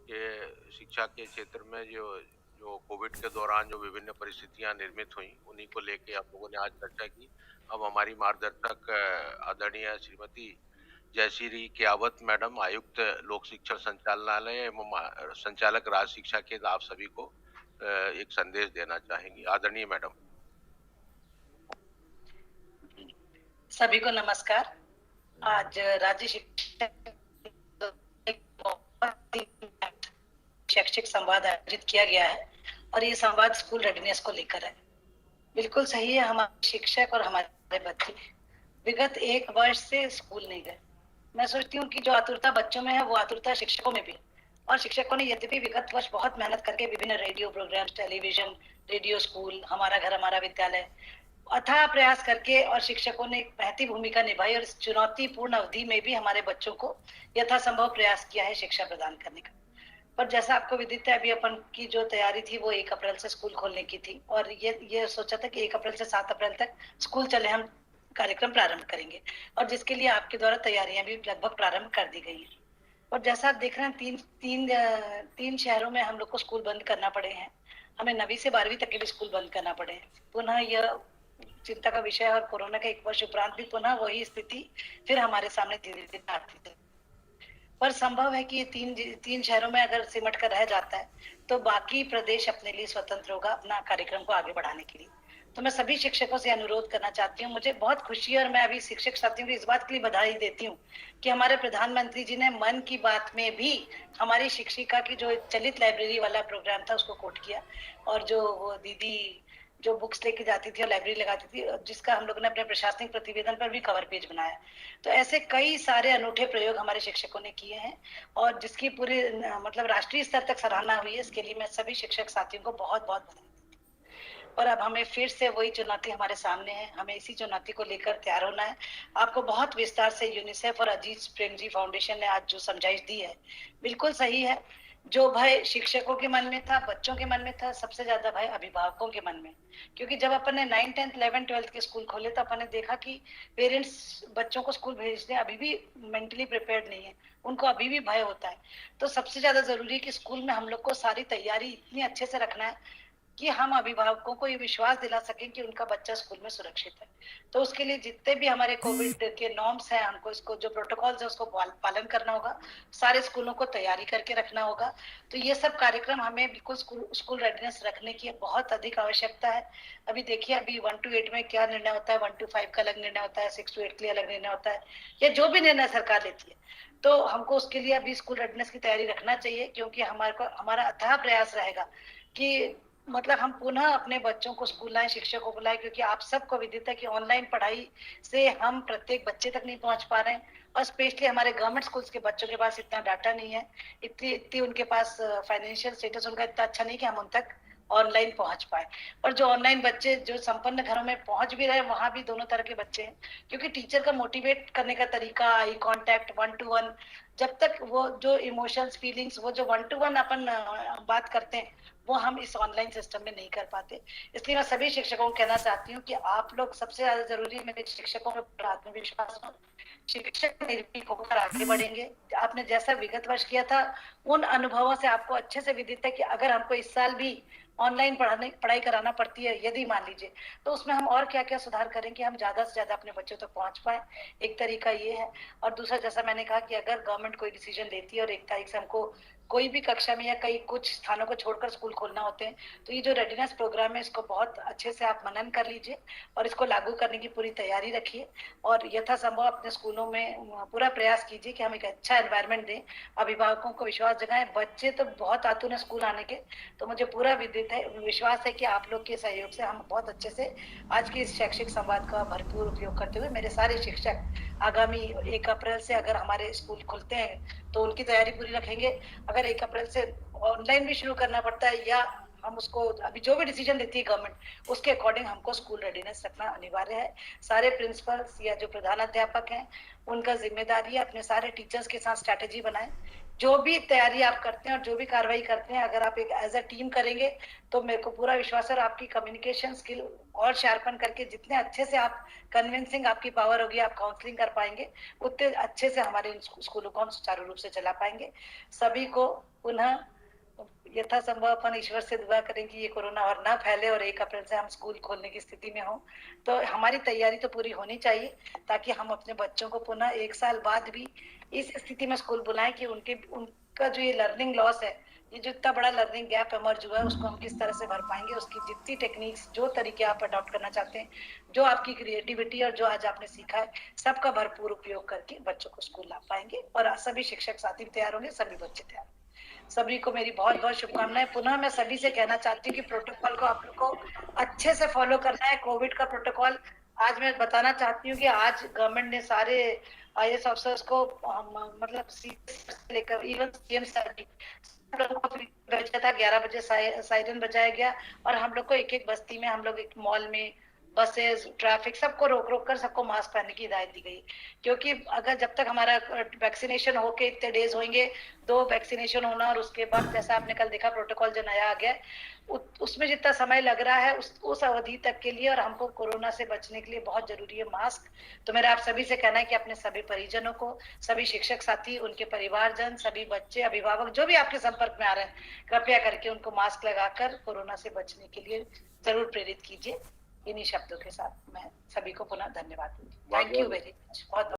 ये शिक्षा के क्षेत्र में जो जो कोविड के दौरान जो विभिन्न परिस्थितियां निर्मित हुई, उन्हीं को लेके आप लोगों ने आज चर्चा की। अब हमारी मार्गदर्शक आदरणीय श्रीमती जयश्री कियावत मैडम, आयुक्त लोक शिक्षण संचालनालय एवं संचालक राज्य शिक्षा केंद्र, आप सभी को एक संदेश देना चाहेंगी। आदरणीय मैडम। सभी को नमस्कार। आज राज्य शिक्षा एक बहुत ही शैक्षिक संवाद आयोजित किया गया है और ये संवाद स्कूल रेडीनेस को लेकर है। बिल्कुल सही है, हमारे शिक्षक और हमारे बच्चे विगत एक वर्ष से स्कूल नहीं गए। मैं सोचती हूँ कि जो आतुरता बच्चों में है वो आतुरता शिक्षकों में भी है। और शिक्षकों ने यद्यपि विगत वर्ष बहुत मेहनत करके विभिन्न radio programmes, television, radio school, हमारा घर हमारा विद्यालय, अथाह प्रयास करके और शिक्षकों ने एक महती भूमिका निभाई और इस चुनौतीपूर्ण अवधि में भी हमारे बच्चों को यथासंभव प्रयास किया है शिक्षा प्रदान करने का। पर जैसा आपको विदित है, अभी अपन की जो तैयारी थी वो 1 अप्रैल से स्कूल खोलने की थी और ये सोचा था कि 1 अप्रैल से 7 अप्रैल तक स्कूल चले हम कार्यक्रम प्रारंभ करेंगे और जिसके लिए आपके द्वारा तैयारियां भी लगभग प्रारंभ कर दी गई हैं। और जैसा आप देख रहे हैं, तीन शहरों में हम लोग को स्कूल बंद करना पड़े हैं। हमें 9वीं से 12वीं तक के भी स्कूल बंद करना पड़े हैं। पुनः यह चिंता का विषय है और कोरोना के 1 वर्ष उपरांत भी पुनः वही स्थिति फिर हमारे सामने धीरे धीरे आती है। पर संभव है कि ये तीन शहरों में अगर सिमट कर रह जाता है तो बाकी प्रदेश अपने लिए स्वतंत्र होगा अपना कार्यक्रम को आगे बढ़ाने के लिए। तो मैं सभी शिक्षकों से अनुरोध करना चाहती हूँ, मुझे बहुत खुशी है और मैं अभी शिक्षक साथियों को इस बात के लिए बधाई देती हूँ कि हमारे प्रधानमंत्री जी ने मन की बात में भी हमारी शिक्षिका की जो चलित लाइब्रेरी वाला प्रोग्राम था उसको कोट किया और जो वो दीदी जो बुक्स लेके जाती थी और लाइब्रेरी लगाती थी, जिसका हम लोगों ने अपने प्रशासनिक प्रतिवेदन पर भी कवर पेज बनाया। तो ऐसे कई सारे अनूठे प्रयोग हमारे शिक्षकों ने किए हैं और जिसकी पूरी मतलब राष्ट्रीय स्तर तक सराहना हुई है। इसके लिए मैं सभी शिक्षक साथियों को बहुत बहुत बधाई। पर अब हमें फिर से वही चुनौती हमारे सामने है, हमें इसी चुनौती को लेकर तैयार होना है। आपको बहुत विस्तार से यूनिसेफ और अजीत प्रेमजी फाउंडेशन ने आज जो समझाइश दी है बिल्कुल सही है। जो भय शिक्षकों के मन में था, बच्चों के मन में था, सबसे ज्यादा भय अभिभावकों के मन में। क्योंकि जब अपन ने 9, 10, 11, 12 के स्कूल खोले तो अपन ने देखा कि पेरेंट्स बच्चों को स्कूल भेजने अभी भी मेंटली प्रिपेयर्ड नहीं है, उनको अभी भी भय होता है। तो सबसे ज्यादा जरूरी है कि स्कूल में हम लोग को सारी तैयारी इतनी अच्छे से रखना है कि हम अभिभावकों को ये विश्वास दिला सकें कि उनका बच्चा स्कूल में सुरक्षित है। तो उसके लिए जितने भी हमारे कोविड के नॉर्म्स हैं, हमको इसको जो प्रोटोकॉल्स है उसको पालन करना होगा। सारे स्कूलों को तैयारी करके रखना होगा। तो ये सब कार्यक्रम हमें बिल्कुल स्कूल रेडीनेस रखने की बहुत अधिक आवश्यकता है। अभी देखिए, अभी 1 to 8 में क्या निर्णय होता है, 1 to 5 का अलग निर्णय होता है, 6 to 8 के लिए अलग निर्णय होता है, या जो भी निर्णय सरकार लेती है। तो हमको उसके लिए अभी स्कूल रेडीनेस की तैयारी रखना चाहिए, क्योंकि हमारा अथाह प्रयास रहेगा कि मतलब हम पुनः अपने बच्चों को स्कूल लाएं, शिक्षकों को लाएं, क्योंकि आप सबको विदित है कि ऑनलाइन पढ़ाई से हम प्रत्येक बच्चे तक नहीं पहुंच पा रहे हैं और स्पेशली हमारे गवर्नमेंट स्कूल्स के बच्चों के पास इतना डाटा नहीं है, इतनी उनके पास फाइनेंशियल स्टेटस उनका इतना अच्छा नहीं कि हम उन तक ऑनलाइन पहुंच पाए। और जो ऑनलाइन बच्चे जो संपन्न घरों में पहुंच भी रहे, वहां भी दोनों तरह के बच्चे हैं, क्योंकि टीचर का मोटिवेट करने का तरीका, आई कांटेक्ट, 1 to 1, जब तक वो जो इमोशंस, फीलिंग्स, वो जो 1 to 1 अपन बात करते हैं वो हम इस ऑनलाइन सिस्टम में नहीं कर पाते। इसलिए मैं सभी शिक्षकों को कहना चाहती हूँ कि आप लोग सबसे ज्यादा जरूरी, मेरे शिक्षकों में आत्मविश्वास हो, शिक्षक निर्भीक होकर आगे बढ़ेंगे। आपने जैसा विगत वर्ष किया था, उन अनुभवों से आपको अच्छे से विदित है कि अगर हमको इस साल भी ऑनलाइन पढ़ाई कराना पड़ती है, यदि मान लीजिए, तो उसमें हम और क्या क्या सुधार करें कि हम ज्यादा से ज्यादा अपने बच्चों तक पहुंच पाए। एक तरीका ये है। और दूसरा, जैसा मैंने कहा कि अगर गवर्नमेंट कोई डिसीजन लेती है और 1 तारीख से हमको कोई भी कक्षा में या कई कुछ स्थानों को छोड़कर स्कूल खोलना होते हैं, तो ये जो रेडीनेस प्रोग्राम है इसको बहुत अच्छे से आप मनन कर लीजिए और इसको लागू करने की पूरी तैयारी रखिए और यथासंभव अपने स्कूलों में पूरा प्रयास कीजिए कि हम एक अच्छा एनवायरनमेंट दें, अभिभावकों को विश्वास जगाएं। बच्चे तो बहुत आतुर हैं स्कूल आने के, तो मुझे पूरा विश्वास है कि आप लोग के सहयोग से हम बहुत अच्छे से आज के इस शैक्षिक संवाद का भरपूर उपयोग करते हुए मेरे सारे शिक्षक आगामी 1 अप्रैल से अगर हमारे स्कूल खुलते हैं तो उनकी तैयारी पूरी रखेंगे। अगर 1 अप्रैल से ऑनलाइन भी शुरू करना पड़ता है या हम उसको अभी जो भी डिसीजन लेती है गवर्नमेंट, उसके अकॉर्डिंग हमको स्कूल रेडीनेस रखना अनिवार्य है। सारे प्रिंसिपल्स या जो प्रधानाध्यापक हैं उनका जिम्मेदारी है अपने सारे टीचर्स के साथ स्ट्रैटेजी बनाएं जो भी तैयारी आप करते हैं और जो भी कार्रवाई करते हैं, अगर आप एक एज अ टीम करेंगे तो मेरे को पूरा विश्वास है और आपकी कम्युनिकेशन स्किल और शार्पन करके जितने अच्छे से आप कन्विंसिंग आपकी पावर होगी, आप काउंसलिंग कर पाएंगे, उतने अच्छे से हमारे इन स्कूलों को हम सुचारू रूप से चला पाएंगे। सभी को पुनः यथासंभव अपन ईश्वर से दुआ करें कि ये कोरोना और ना फैले और 1 अप्रैल से हम स्कूल खोलने की स्थिति में हो। तो हमारी तैयारी तो पूरी होनी चाहिए ताकि हम अपने बच्चों को पुनः 1 साल बाद भी इस स्थिति में स्कूल बुलाएं कि उनका जो ये लर्निंग लॉस है, ये जो इतना बड़ा लर्निंग गैप एमर्ज हुआ है, उसको हम किस तरह से भर पाएंगे, उसकी जितनी टेक्निक्स, जो तरीके आप अडॉप्ट करना चाहते हैं, जो आपकी क्रिएटिविटी और जो आज आपने सीखा है, सबका भरपूर उपयोग करके बच्चों को स्कूल ला पाएंगे और सभी शिक्षक साथी तैयार होंगे, सभी बच्चे तैयार होंगे। सभी को मेरी बहुत बहुत शुभकामनाएं। पुनः मैं सभी से कहना चाहती हूँ कि प्रोटोकॉल को आप लोग को अच्छे से फॉलो करना है। कोविड का प्रोटोकॉल आज मैं बताना चाहती हूँ कि आज गवर्नमेंट ने सारे IAS ऑफिसर्स को मतलब लेकर इवन CM सर भी लोगों को भेजा था। 11 बजे सायरन बजाया गया और हम लोग को एक एक बस्ती में, हम लोग एक मॉल में, बसेस, ट्रैफिक, सबको रोक रोक कर सबको मास्क पहनने की हिदायत दी गई। क्योंकि अगर जब तक हमारा वैक्सीनेशन होके इतने डेज होंगे, 2 वैक्सीनेशन होना और उसके बाद जैसा आपने कल देखा प्रोटोकॉल जो नया आ गया उसमें जितना समय लग रहा है उस अवधि तक के लिए और हमको कोरोना से बचने के लिए बहुत जरूरी है मास्क। तो मेरा आप सभी से कहना है कि अपने सभी परिजनों को, सभी शिक्षक साथी, उनके परिवारजन, सभी बच्चे, अभिभावक जो भी आपके संपर्क में आ रहे हैं, कृपया करके उनको मास्क लगाकर कोरोना से बचने के लिए जरूर प्रेरित कीजिए। इन्हीं शब्दों के साथ मैं सभी को पुनः धन्यवाद दूंगी। Thank you very much. बहुत